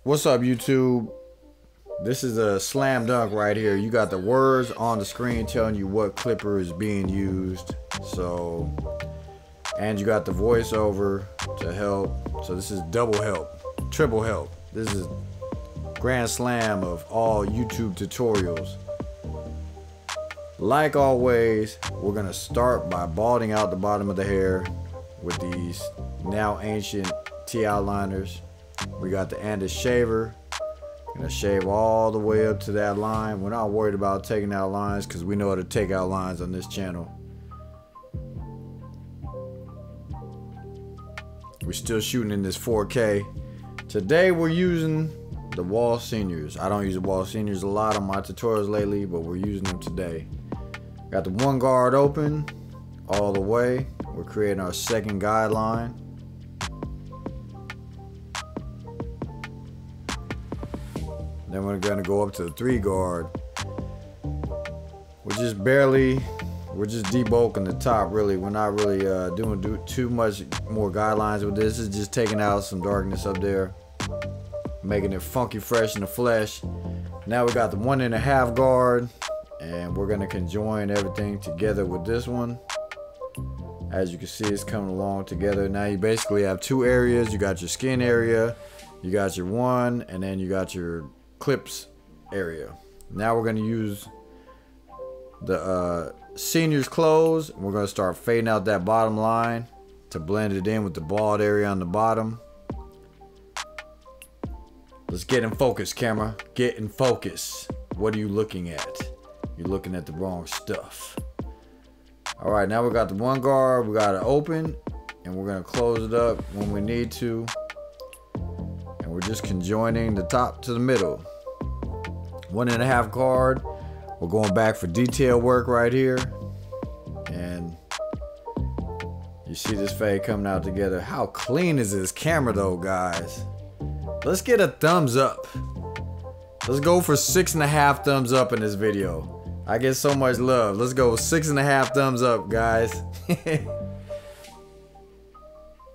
What's up, YouTube? This is a slam dunk right here. You got the words on the screen telling you what clipper is being used. So, and you got the voiceover to help. So this is double help, triple help. This is grand slam of all YouTube tutorials. Like always, we're gonna start by balding out the bottom of the hair with these now ancient T-outliners. We got the Andis shaver. Gonna shave all the way up to that line. We're not worried about taking out lines because we know how to take out lines on this channel. We're still shooting in this 4K. Today we're using the wall seniors. I don't use the wall seniors a lot on my tutorials lately, but we're using them today. Got the one guard open all the way. We're creating our second guideline. Then we're gonna go up to the 3 guard. We're just debulking the top really. We're not really doing too much more guidelines with this. It's just taking out some darkness up there, making it funky fresh in the flesh. Now we got the 1.5 guard, and we're gonna conjoin everything together with this one. As you can see, it's coming along together. Now you basically have 2 areas. You got your skin area, you got your one, and then you got your clips area. Now we're going to use the seniors clothes. We're going to start fading out that bottom line to blend it in with the bald area on the bottom. Let's get in focus, camera. Get in focus. What are you looking at? You're looking at the wrong stuff. All right, now we got the one guard. We got it open, and we're going to close it up when we need to. And we're just conjoining the top to the middle. 1.5 guard. We're going back for detail work right here. And you see this fade coming out together. How clean is this camera though, guys? Let's get a thumbs up. Let's go for 6.5 thumbs up in this video. I get so much love. Let's go 6.5 thumbs up, guys.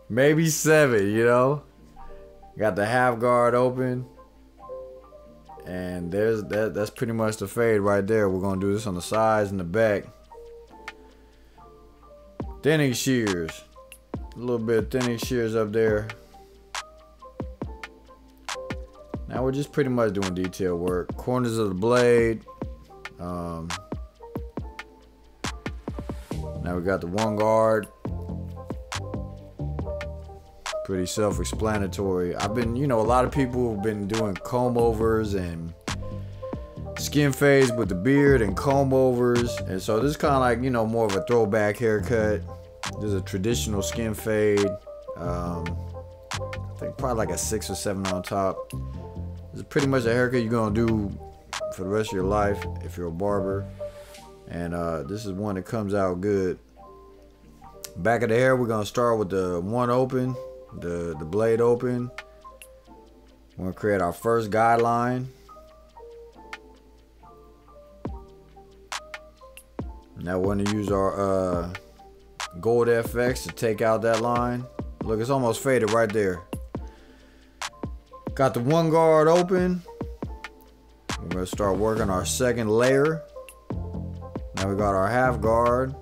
Maybe 7, you know? Got the half guard open. And that's pretty much the fade right there. We're gonna do this on the sides and the back. Thinning shears. A little bit of thinning shears up there. Now we're just pretty much doing detail work. Corners of the blade. Now we got the one guard. Pretty self-explanatory. I've been, a lot of people have been doing comb overs and skin fades with the beard and comb overs. And so this is kind of like, more of a throwback haircut. This is a traditional skin fade. I think probably like a 6 or 7 on top. This is pretty much a haircut you're gonna do for the rest of your life if you're a barber. And this is one that comes out good. Back of the hair, we're gonna start with the one open. The blade open. We're gonna create our first guideline. Now we're gonna use our gold FX to take out that line. Look, it's almost faded right there. Got the one guard open. We're gonna start working our second layer. Now we got our half guard.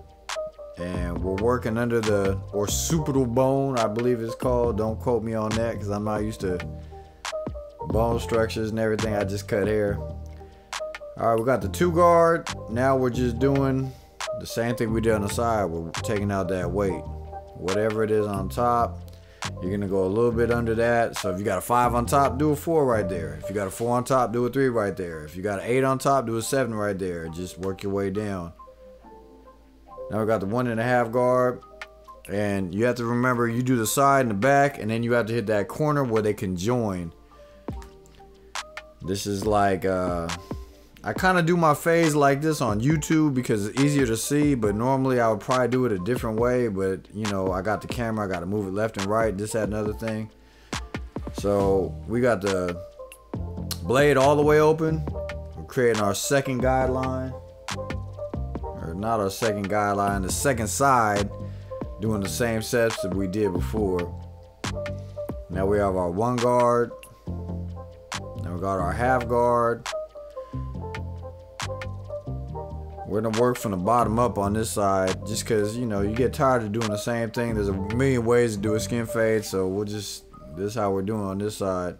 And we're working under the occipital bone, I believe it's called. Don't quote me on that because I'm not used to bone structures and everything. I just cut hair. All right, we got the 2 guard. Now we're just doing the same thing we did on the side. We're taking out that weight. Whatever it is on top, you're gonna go a little bit under that. So if you got a 5 on top, do a 4 right there. If you got a 4 on top, do a 3 right there. If you got an 8 on top, do a 7 right there. Just work your way down. Now we got the 1.5 guard, and you have to remember you do the side and the back, and then you have to hit that corner where they can join. This is like I kind of do my fades like this on YouTube because it's easier to see, but normally I would probably do it a different way. But I got the camera, I got to move it left and right, this, that, and other thing. So we got the blade all the way open. We're creating our second guideline. Not our second guideline, the second side, doing the same steps that we did before. Now we have our one guard. Now we got our half guard. We're gonna work from the bottom up on this side, just cause you know you get tired of doing the same thing. There's a million ways to do a skin fade, so this is how we're doing on this side.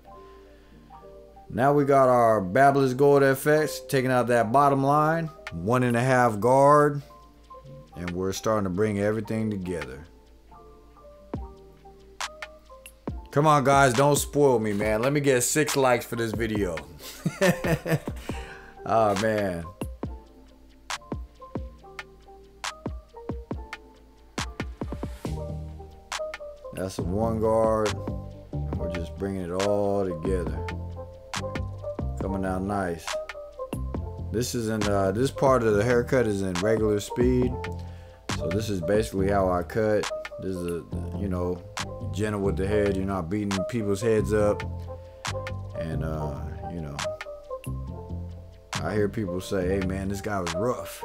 Now we got our Babyless Gold FX, taking out that bottom line, 1.5 guard, and we're starting to bring everything together. Come on guys, don't spoil me, man. Let me get 6 likes for this video. Oh man. That's a 1 guard, and we're just bringing it all together. Coming out nice. This is in this part of the haircut is in regular speed, so this is basically how I cut. This is you know, gentle with the head. You're not beating people's heads up, and you know, I hear people say, "Hey man, this guy was rough.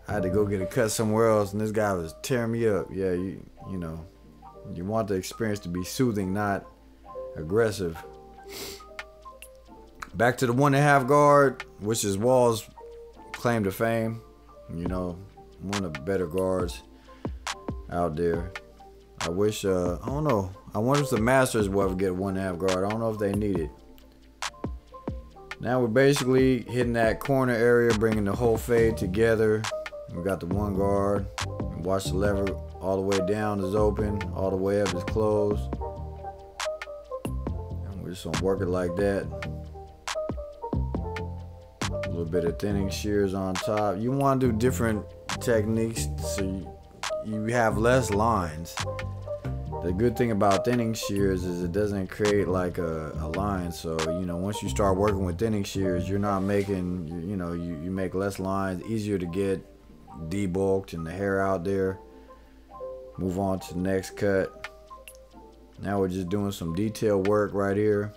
I had to go get a cut somewhere else, and this guy was tearing me up." Yeah, you know. You want the experience to be soothing, not aggressive. Back to the 1.5 guard, which is Wall's claim to fame. You know, one of the better guards out there. I wish, I don't know. I wonder if the Masters will ever get 1.5 guard. I don't know if they need it. Now we're basically hitting that corner area, bringing the whole fade together. We got the 1 guard. Watch the lever. All the way down is open, all the way up is closed. And we're just gonna work it like that. A little bit of thinning shears on top. You want to do different techniques so you have less lines. The good thing about thinning shears is it doesn't create like a line. So, you know, once you start working with thinning shears, you're not making, you know, you make less lines, easier to get debulked and the hair out there. Move on to the next cut. Now we're just doing some detail work right here.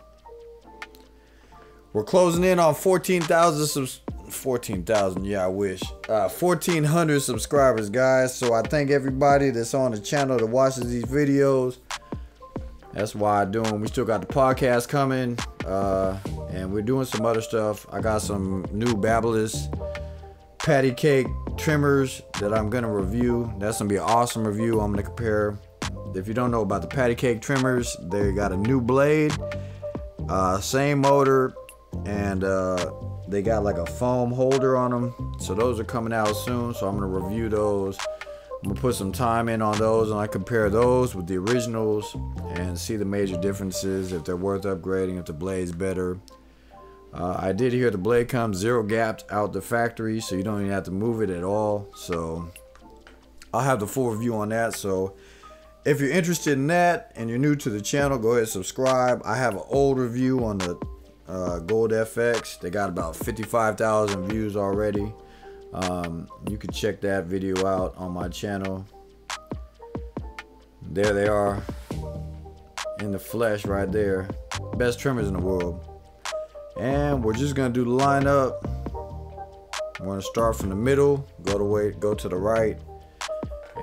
We're closing in on 14,000, yeah, I wish. 1,400 subscribers, guys. So I thank everybody that's on the channel that watches these videos. That's why I do them. We still got the podcast coming, and we're doing some other stuff. I got some new Babyless patty cake trimmers that I'm gonna review. That's gonna be an awesome review. I'm gonna compare. If you don't know about the patty cake trimmers, they got a new blade, same motor, and they got like a foam holder on them. So those are coming out soon, so I'm gonna review those. I'm gonna put some time in on those, and I compare those with the originals and see the major differences, if they're worth upgrading, if the blade's better. I did hear the blade comes 0 gapped out the factory, so you don't even have to move it at all. So I'll have the full review on that. So if you're interested in that and you're new to the channel, go ahead and subscribe. I have an old review on the Gold FX. They got about 55,000 views already. You can check that video out on my channel. There they are in the flesh right there. Best trimmers in the world. And we're just gonna do the lineup. We're gonna start from the middle, go to the right,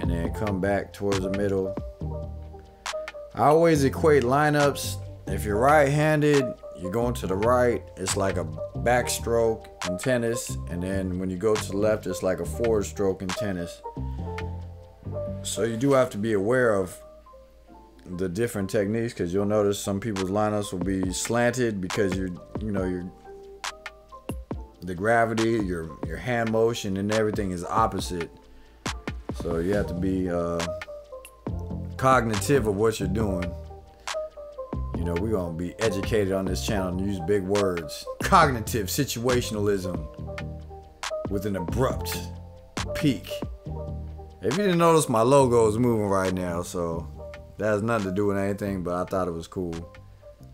and then come back towards the middle. I always equate lineups. If you're right-handed, you're going to the right. It's like a backstroke in tennis, and then when you go to the left, it's like a forward stroke in tennis. So you do have to be aware of the different techniques, because you'll notice some people's lineups will be slanted because the gravity, your hand motion and everything is opposite. So you have to be cognitive of what you're doing. You know, we're gonna be educated on this channel and use big words. Cognitive situationalism with an abrupt peak. If you didn't notice, my logo is moving right now, so that has nothing to do with anything, but I thought it was cool.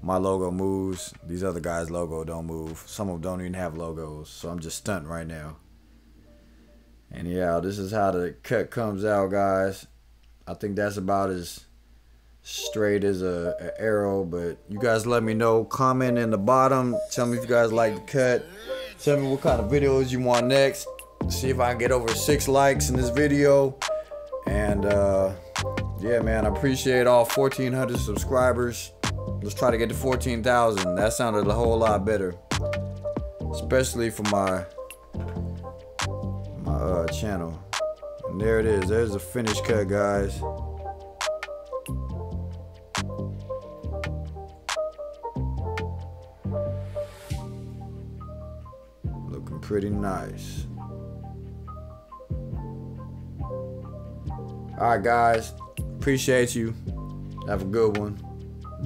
My logo moves. These other guys' logo don't move. Some of them don't even have logos, so I'm just stunting right now. And yeah, this is how the cut comes out, guys. I think that's about as straight as a arrow, but you guys let me know. Comment in the bottom. Tell me if you guys like the cut. Tell me what kind of videos you want next. See if I can get over 6 likes in this video. And yeah, man, I appreciate all 1,400 subscribers. Let's try to get to 14,000. That sounded a whole lot better, especially for my channel. And there it is. There's the finished cut, guys. Looking pretty nice. Alright, guys. Appreciate you. Have a good one.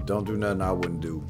Don't do nothing I wouldn't do.